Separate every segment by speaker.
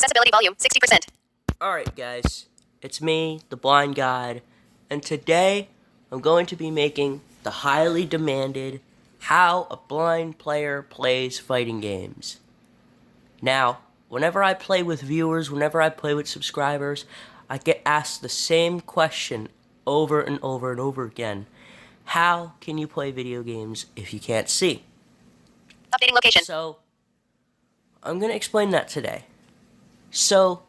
Speaker 1: Accessibility volume 60%.
Speaker 2: Alright guys, it's me, the Blind Guide, and today I'm going to be making the highly demanded How a Blind Player Plays Fighting Games. Now, whenever I play with viewers, whenever I play with subscribers, I get asked the same question over and over and over again. How can you play video games if you can't see?
Speaker 1: Updating location.
Speaker 2: So, I'm going to explain that today. So,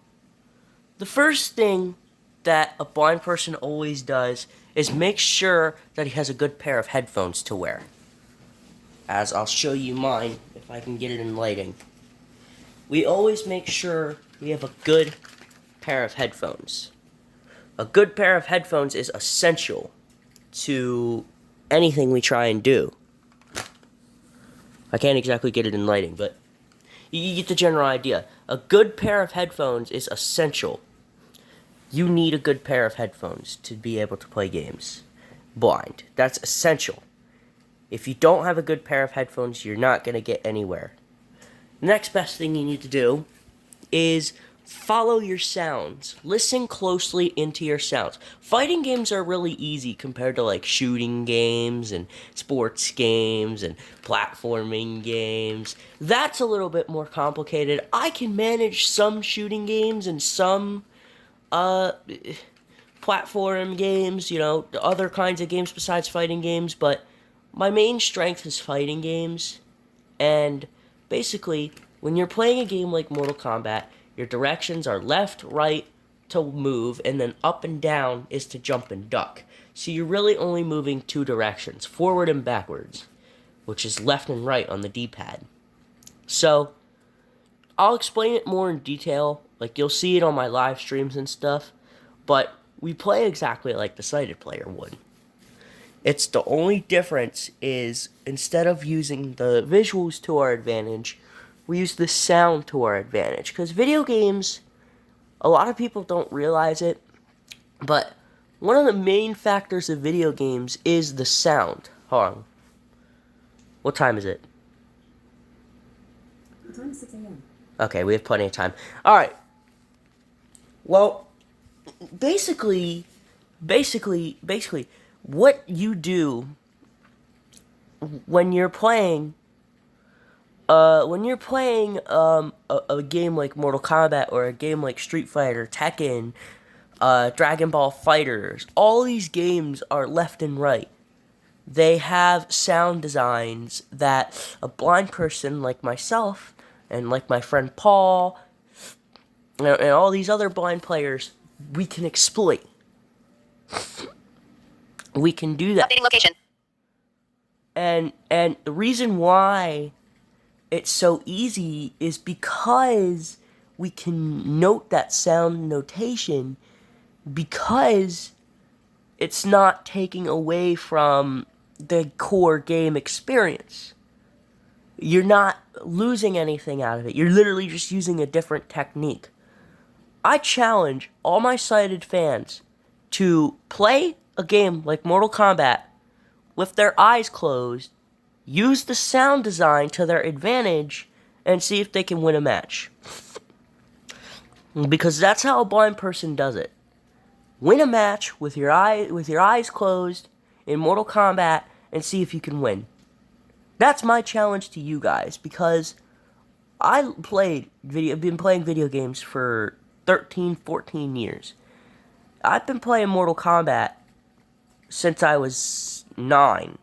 Speaker 2: the first thing that a blind person always does is make sure that he has a good pair of headphones to wear. As I'll show you mine, if I can get it in lighting. We always make sure we have a good pair of headphones. A good pair of headphones is essential to anything we try and do. I can't exactly get it in lighting, but you get the general idea. A good pair of headphones is essential. You need a good pair of headphones to be able to play games blind. That's essential. If you don't have a good pair of headphones, you're not going to get anywhere. The next best thing you need to do is follow your sounds. Listen closely into your sounds. Fighting games are really easy compared to like shooting games and sports games and platforming games. That's a little bit more complicated. I can manage some shooting games and some platform games, other kinds of games besides fighting games, but my main strength is fighting games. And basically, when you're playing a game like Mortal Kombat, your directions are left, right to move, and then up and down is to jump and duck. So you're really only moving two directions, forward and backwards, which is left and right on the D-pad. So, I'll explain it more in detail, like you'll see it on my live streams and stuff, but we play exactly like the sighted player would. It's the only difference is, instead of using the visuals to our advantage, we use the sound to our advantage. Because video games, a lot of people don't realize it, but one of the main factors of video games is the sound. Hold on. What time is it?
Speaker 3: The time is 6 a.m.
Speaker 2: Okay, we have plenty of time. Alright. Well, basically, what you do when you're playing a game like Mortal Kombat or a game like Street Fighter, Tekken, Dragon Ball FighterZ, all these games are left and right. They have sound designs that a blind person like myself and like my friend Paul and all these other blind players, we can exploit. We can do that.
Speaker 1: Updating location.
Speaker 2: And the reason why it's so easy is because we can note that sound notation, because it's not taking away from the core game experience. You're not losing anything out of it. You're literally just using a different technique. I challenge all my sighted fans to play a game like Mortal Kombat with their eyes closed, use the sound design to their advantage, and see if they can win a match. Because that's how a blind person does it. Win a match with your eyes closed in Mortal Kombat and see if you can win. That's my challenge to you guys, because I've been playing video games for 13, 14 years. I've been playing Mortal Kombat since I was 9.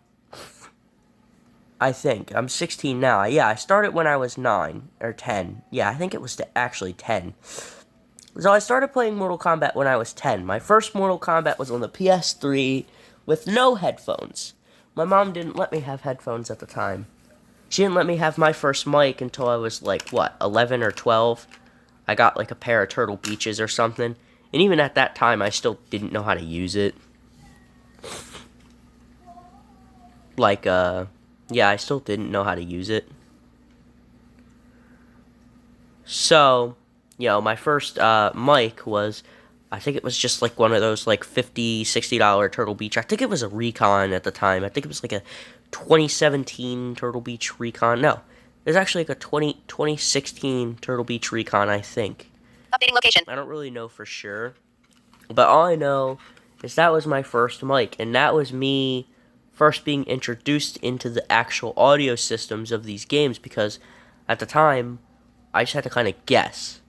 Speaker 2: I think. I'm 16 now. Yeah, I started when I was 9, or 10. Yeah, I think it was actually 10. So I started playing Mortal Kombat when I was 10. My first Mortal Kombat was on the PS3 with no headphones. My mom didn't let me have headphones at the time. She didn't let me have my first mic until I was 11 or 12. I got a pair of Turtle Beaches or something. And even at that time, I still didn't know how to use it. Yeah, I still didn't know how to use it. So, my first mic was, I think it was just one of those $50, $60 Turtle Beach. I think it was a Recon at the time. I think it was a 2017 Turtle Beach Recon. No, it was actually a 2016 Turtle Beach Recon, I think.
Speaker 1: Updating location.
Speaker 2: I don't really know for sure. But all I know is that was my first mic, and that was me first being introduced into the actual audio systems of these games, because at the time, I just had to kind of guess,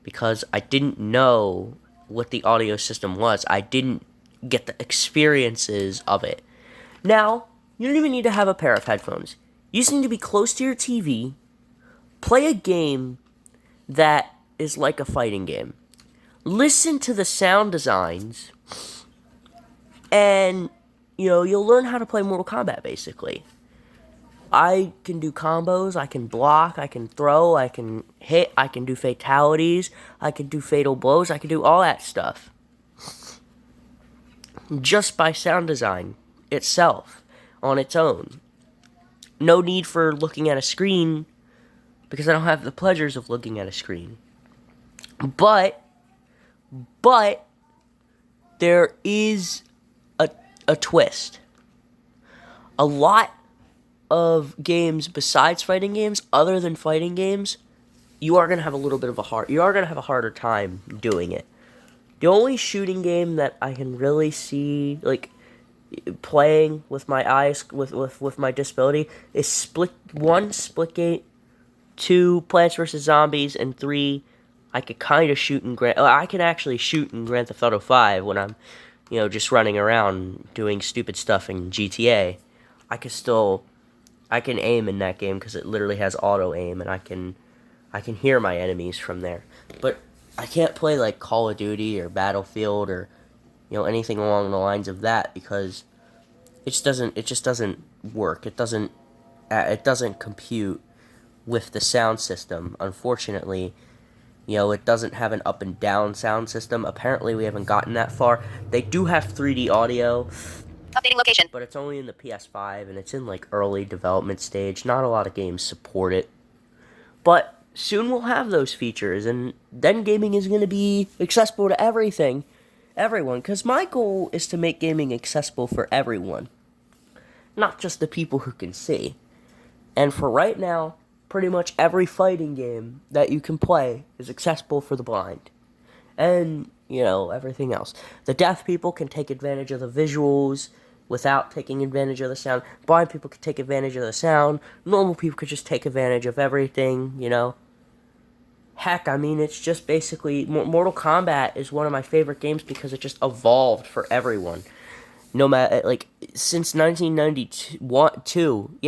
Speaker 2: because I didn't know what the audio system was. I didn't get the experiences of it. Now, you don't even need to have a pair of headphones. You just need to be close to your TV, play a game that is like a fighting game. Listen to the sound designs, and, you'll learn how to play Mortal Kombat, basically. I can do combos, I can block, I can throw, I can hit, I can do fatalities, I can do fatal blows, I can do all that stuff. Just by sound design itself, on its own. No need for looking at a screen, because I don't have the pleasures of looking at a screen. But there is a twist. A lot of games besides fighting games, other than fighting games, you are gonna have a harder time doing it. The only shooting game that I can really see playing with my eyes with my disability is Splitgate, 2 Plants vs Zombies, and 3 I could kind of shoot in I can actually shoot in Grand Theft Auto 5 when I'm, just running around doing stupid stuff in GTA. I can aim in that game because it literally has auto aim, and I can hear my enemies from there. But I can't play like Call of Duty or Battlefield or anything along the lines of that, because it just doesn't work. It doesn't compute with the sound system, unfortunately. It doesn't have an up and down sound system. Apparently, we haven't gotten that far. They do have 3D audio.
Speaker 1: Updating location.
Speaker 2: But it's only in the PS5, and it's in, early development stage. Not a lot of games support it. But soon we'll have those features, and then gaming is going to be accessible to everyone. Because my goal is to make gaming accessible for everyone. Not just the people who can see. And for right now, pretty much every fighting game that you can play is accessible for the blind. And, everything else. The deaf people can take advantage of the visuals without taking advantage of the sound. Blind people can take advantage of the sound. Normal people could just take advantage of everything, Heck, it's just basically... Mortal Kombat is one of my favorite games because it just evolved for everyone. No matter, since 1992...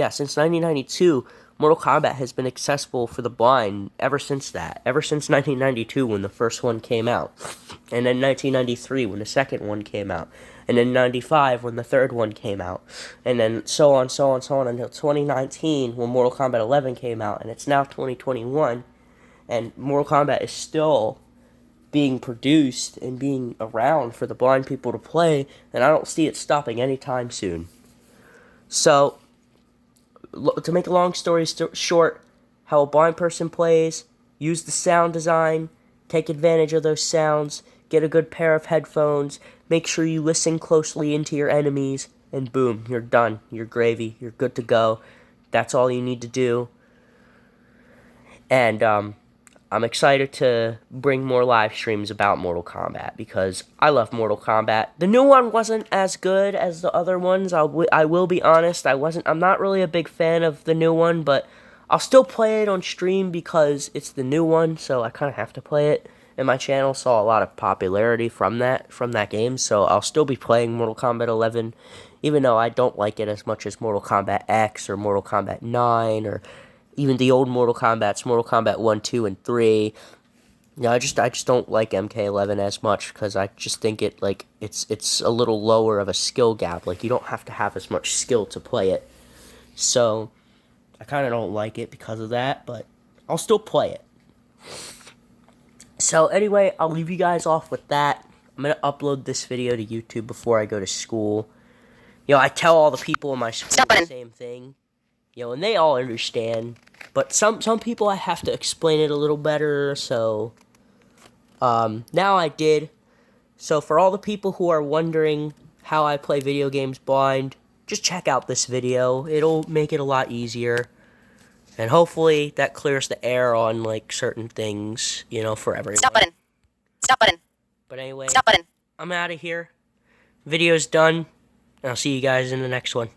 Speaker 2: since 1992... Mortal Kombat has been accessible for the blind ever since that. Ever since 1992 when the first one came out. And then 1993 when the second one came out. And then 95 when the third one came out. And then so on until 2019 when Mortal Kombat 11 came out. And it's now 2021. And Mortal Kombat is still being produced and being around for the blind people to play. And I don't see it stopping anytime soon. So... to make a long story short, how a blind person plays, use the sound design, take advantage of those sounds, get a good pair of headphones, make sure you listen closely into your enemies, and boom, you're done. You're gravy. You're good to go. That's all you need to do. And I'm excited to bring more live streams about Mortal Kombat because I love Mortal Kombat. The new one wasn't as good as the other ones. I will be honest. I'm not really a big fan of the new one, but I'll still play it on stream because it's the new one, so I kind of have to play it. And my channel saw a lot of popularity from that game, so I'll still be playing Mortal Kombat 11, even though I don't like it as much as Mortal Kombat X or Mortal Kombat 9 or even the old Mortal Kombats, Mortal Kombat 1, 2, and 3. I just don't like MK11 as much because I just think it's a little lower of a skill gap. You don't have to have as much skill to play it. So I kind of don't like it because of that, but I'll still play it. So anyway, I'll leave you guys off with that. I'm going to upload this video to YouTube before I go to school. I tell all the people in my school the same thing. And they all understand. But some people I have to explain it a little better, so now I did. So for all the people who are wondering how I play video games blind, just check out this video. It'll make it a lot easier. And hopefully that clears the air on certain things, for everyone.
Speaker 1: Stop button. Stop button.
Speaker 2: But anyway,
Speaker 1: Stop button.
Speaker 2: I'm out of here. Video's done. And I'll see you guys in the next one.